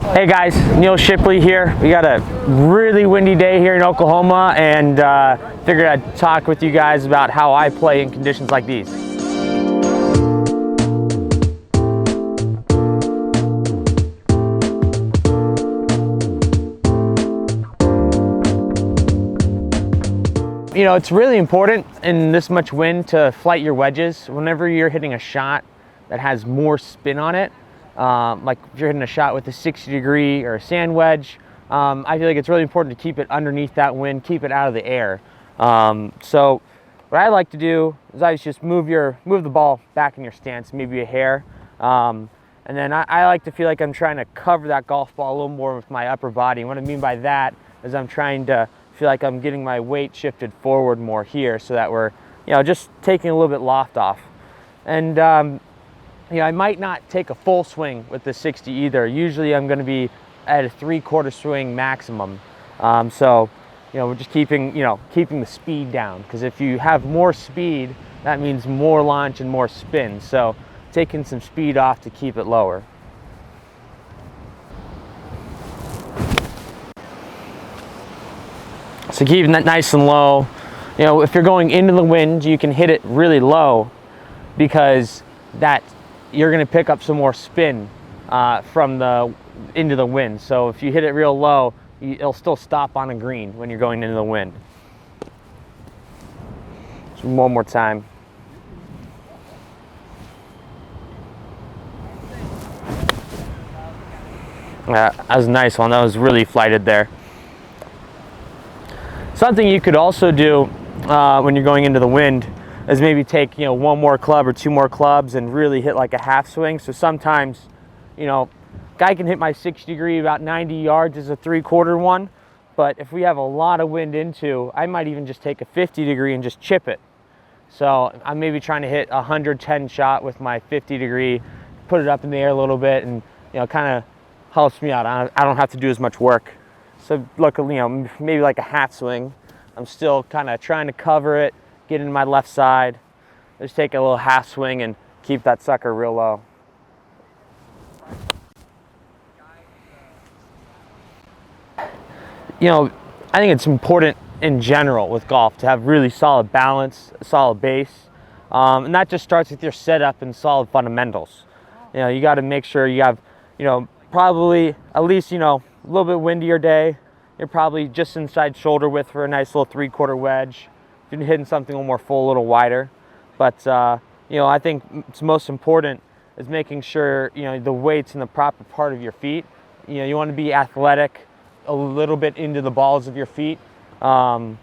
Hey guys, Neal Shipley here. We got a really windy day here in Oklahoma, and figured I'd talk with you guys about how I play in conditions like these. You know, it's really important in this much wind to flight your wedges. Whenever you're hitting a shot that has more spin on it, like if you're hitting a shot with a 60-degree or a sand wedge, I feel like it's really important to keep it underneath that wind, keep it out of the air. So what I like to do is I just move the ball back in your stance, maybe a hair, and then I like to feel like I'm trying to cover that golf ball a little more with my upper body. And what I mean by that is I'm trying to feel like I'm getting my weight shifted forward more here, so that we're, you know, just taking a little bit loft off. And you know, I might not take a full swing with the 60 either. Usually I'm going to be at a 3/4 swing maximum. So, you know, we're just keeping the speed down, because if you have more speed, that means more launch and more spin. So taking some speed off to keep it lower. So keeping that nice and low. You know, if you're going into the wind, you can hit it really low, because you're going to pick up some more spin into the wind. So if you hit it real low, it'll still stop on a green when you're going into the wind. So one more time. That was a nice one. That was really flighted there. Something you could also do when you're going into the wind is maybe take, you know, one more club or two more clubs and really hit like a half swing. So sometimes, you know, guy can hit my 60-degree about 90 yards as a 3/4 one, but if we have a lot of wind into, I might even just take a 50-degree and just chip it. So I'm maybe trying to hit a 110 shot with my 50-degree, put it up in the air a little bit, and, you know, kind of helps me out. I don't have to do as much work. So look, you know, maybe like a half swing. I'm still kind of trying to cover it, get into my left side. Just take a little half swing and keep that sucker real low. You know, I think it's important in general with golf to have really solid balance, a solid base. And that just starts with your setup and solid fundamentals. You know, you got to make sure you have, you know, probably at least, you know, a little bit windier day, you're probably just inside shoulder width for a nice little 3/4 wedge. If you're hitting something a little more full, a little wider. But, you know, I think it's most important is making sure, you know, the weight's in the proper part of your feet. You know, you want to be athletic a little bit into the balls of your feet. You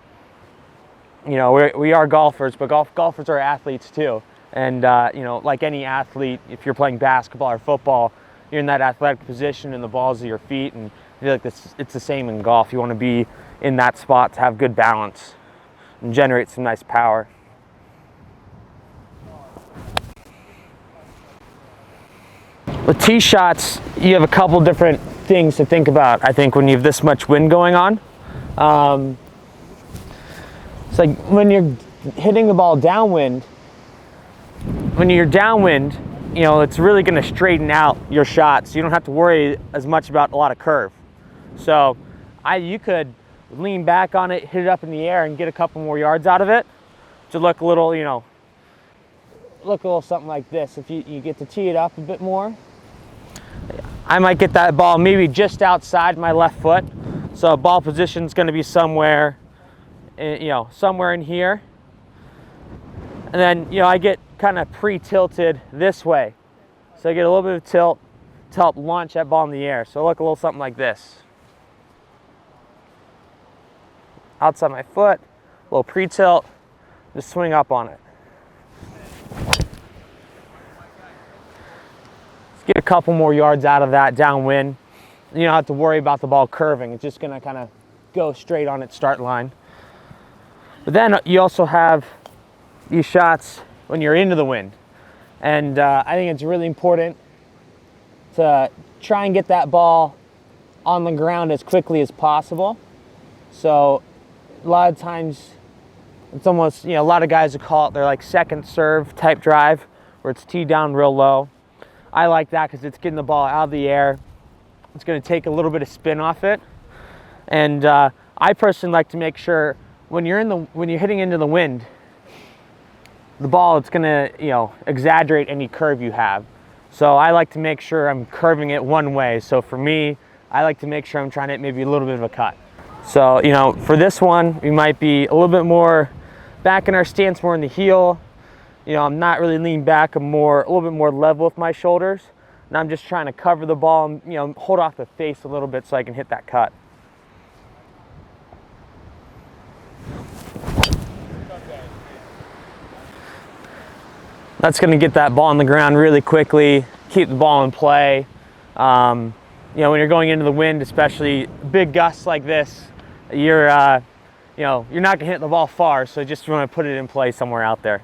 know, we are golfers, but golfers are athletes too. And, you know, like any athlete, if you're playing basketball or football, you're in that athletic position in the balls of your feet, and I feel like it's the same in golf. You want to be in that spot to have good balance and generate some nice power. With tee shots, you have a couple different things to think about, I think, when you have this much wind going on. It's like when you're hitting the ball downwind, you know, it's really going to straighten out your shots. You don't have to worry as much about a lot of curve. So you could lean back on it, hit it up in the air, and get a couple more yards out of it to look a little, you know, something like this. If you get to tee it up a bit more, I might get that ball maybe just outside my left foot. So ball position is going to be somewhere, you know, somewhere in here. And then, you know, I get kind of pre-tilted this way. So I get a little bit of tilt to help launch that ball in the air. So look a little something like this. Outside my foot, a little pre-tilt, just swing up on it. Let's get a couple more yards out of that downwind. You don't have to worry about the ball curving. It's just gonna kind of go straight on its start line. But then you also have these shots when you're into the wind. And I think it's really important to try and get that ball on the ground as quickly as possible. So a lot of times it's almost, you know, a lot of guys would call it, they're like second serve type drive, where it's teed down real low. I like that because it's getting the ball out of the air It's going to take a little bit of spin off it. And I personally like to make sure when you're hitting into the wind, the ball, it's going to, you know, exaggerate any curve you have. So I like to make sure I'm curving it one way. So for me, I like to make sure I'm trying to hit maybe a little bit of a cut. So, you know, for this one, we might be a little bit more back in our stance, more in the heel. You know, I'm not really leaning back. I'm a little bit more level with my shoulders. And I'm just trying to cover the ball and, you know, hold off the face a little bit so I can hit that cut. That's going to get that ball on the ground really quickly, keep the ball in play. You know, when you're going into the wind, especially big gusts like this, you're not going to hit the ball far, so just want to put it in play somewhere out there.